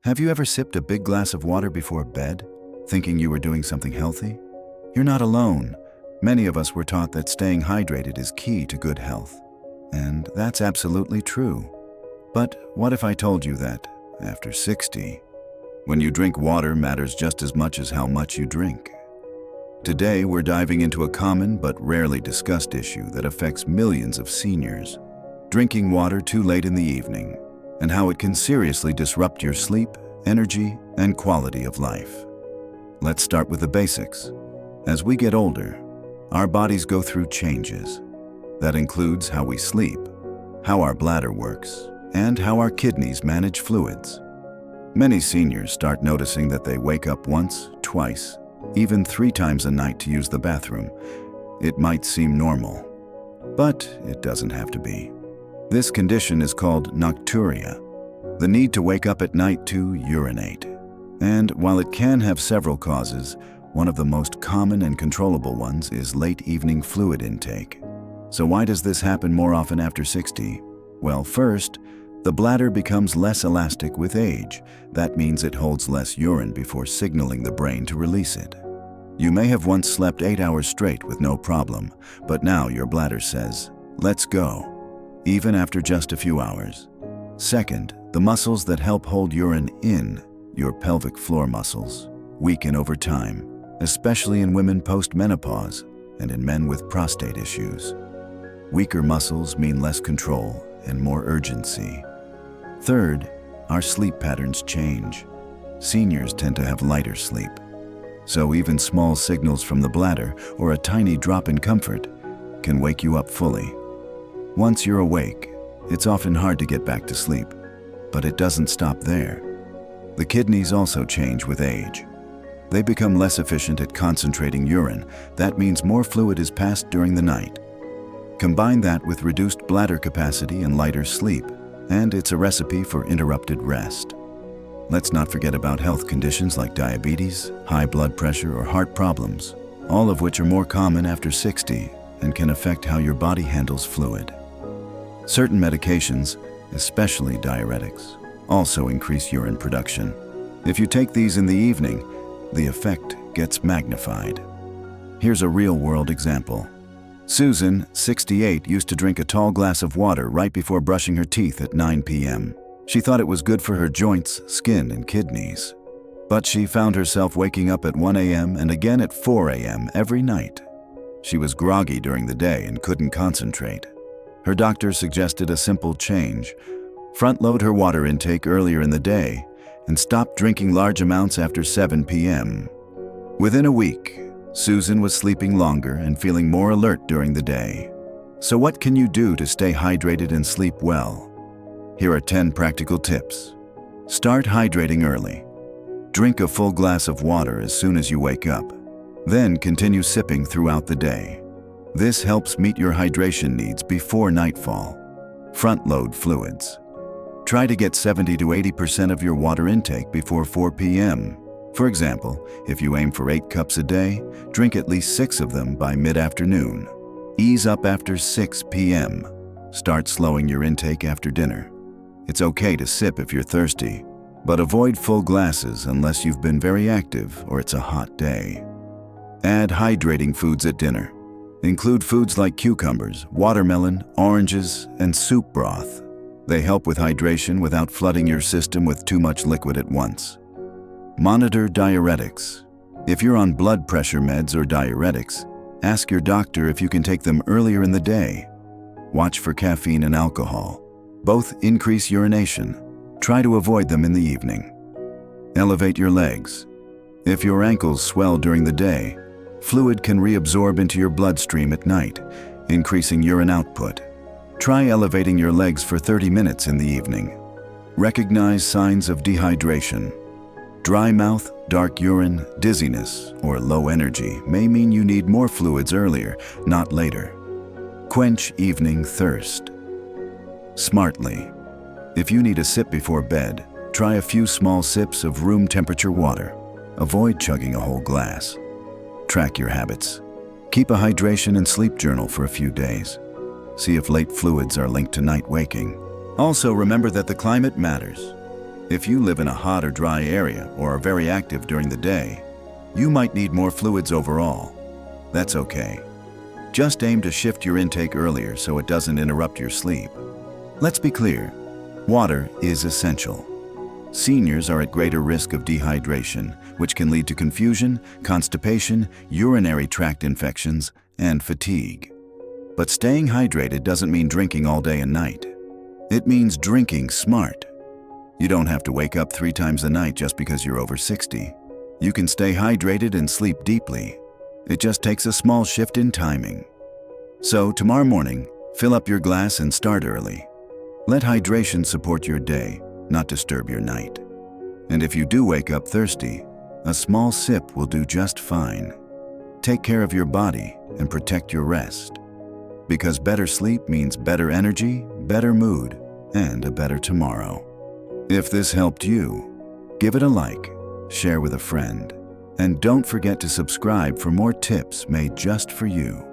Have you ever sipped a big glass of water before bed, thinking you were doing something healthy? You're not alone. Many of us were taught that staying hydrated is key to good health. And that's absolutely true. But what if I told you that, after 60, when you drink water matters just as much as how much you drink? Today, we're diving into a common but rarely discussed issue that affects millions of seniors: drinking water too late in the evening, and how it can seriously disrupt your sleep, energy, and quality of life. Let's start with the basics. As we get older, our bodies go through changes. That includes how we sleep, how our bladder works, and how our kidneys manage fluids. Many seniors start noticing that they wake up once, twice, even 3 times a night to use the bathroom. It might seem normal, but it doesn't have to be. This condition is called nocturia, the need to wake up at night to urinate. And while it can have several causes, one of the most common and controllable ones is late evening fluid intake. So why does this happen more often after 60? Well, first, the bladder becomes less elastic with age. That means it holds less urine before signaling the brain to release it. You may have once slept 8 hours straight with no problem, but now your bladder says, "Let's go," even after just a few hours. Second, the muscles that help hold urine in, your pelvic floor muscles, weaken over time, especially in women post-menopause and in men with prostate issues. Weaker muscles mean less control and more urgency. Third, our sleep patterns change. Seniors tend to have lighter sleep, so even small signals from the bladder or a tiny drop in comfort can wake you up fully. Once you're awake, it's often hard to get back to sleep, but it doesn't stop there. The kidneys also change with age. They become less efficient at concentrating urine. That means more fluid is passed during the night. Combine that with reduced bladder capacity and lighter sleep, and it's a recipe for interrupted rest. Let's not forget about health conditions like diabetes, high blood pressure, or heart problems, all of which are more common after 60 and can affect how your body handles fluid. Certain medications, especially diuretics, also increase urine production. If you take these in the evening, the effect gets magnified. Here's a real-world example. Susan, 68, used to drink a tall glass of water right before brushing her teeth at 9 p.m. She thought it was good for her joints, skin, and kidneys. But she found herself waking up at 1 a.m. and again at 4 a.m. every night. She was groggy during the day and couldn't concentrate. Her doctor suggested a simple change: front-load her water intake earlier in the day and stop drinking large amounts after 7 p.m. Within a week, Susan was sleeping longer and feeling more alert during the day. So what can you do to stay hydrated and sleep well? Here are 10 practical tips. Start hydrating early. Drink a full glass of water as soon as you wake up. Then continue sipping throughout the day. This helps meet your hydration needs before nightfall. Front-load fluids. Try to get 70 to 80% of your water intake before 4 p.m. For example, if you aim for 8 cups a day, drink at least 6 of them by mid-afternoon. Ease up after 6 p.m. Start slowing your intake after dinner. It's okay to sip if you're thirsty, but avoid full glasses unless you've been very active or it's a hot day. Add hydrating foods at dinner. Include foods like cucumbers, watermelon, oranges, and soup broth. They help with hydration without flooding your system with too much liquid at once. Monitor diuretics. If you're on blood pressure meds or diuretics, ask your doctor if you can take them earlier in the day. Watch for caffeine and alcohol. Both increase urination. Try to avoid them in the evening. Elevate your legs. If your ankles swell during the day, fluid can reabsorb into your bloodstream at night, increasing urine output. Try elevating your legs for 30 minutes in the evening. Recognize signs of dehydration. Dry mouth, dark urine, dizziness, or low energy may mean you need more fluids earlier, not later. Quench evening thirst. Smartly. If you need a sip before bed, try a few small sips of room temperature water. Avoid chugging a whole glass. Track your habits. Keep a hydration and sleep journal for a few days. See if late fluids are linked to night waking. Also remember that the climate matters. If you live in a hot or dry area or are very active during the day, you might need more fluids overall. That's okay. Just aim to shift your intake earlier so it doesn't interrupt your sleep. Let's be clear, water is essential. Seniors are at greater risk of dehydration, which can lead to confusion, constipation, urinary tract infections, and fatigue. But staying hydrated doesn't mean drinking all day and night. It means drinking smart. You don't have to wake up 3 times a night just because you're over 60. You can stay hydrated and sleep deeply. It just takes a small shift in timing. So tomorrow morning, fill up your glass and start early. Let hydration support your day, not disturb your night. And if you do wake up thirsty, a small sip will do just fine. Take care of your body and protect your rest. Because better sleep means better energy, better mood, and a better tomorrow. If this helped you, give it a like, share with a friend, and don't forget to subscribe for more tips made just for you.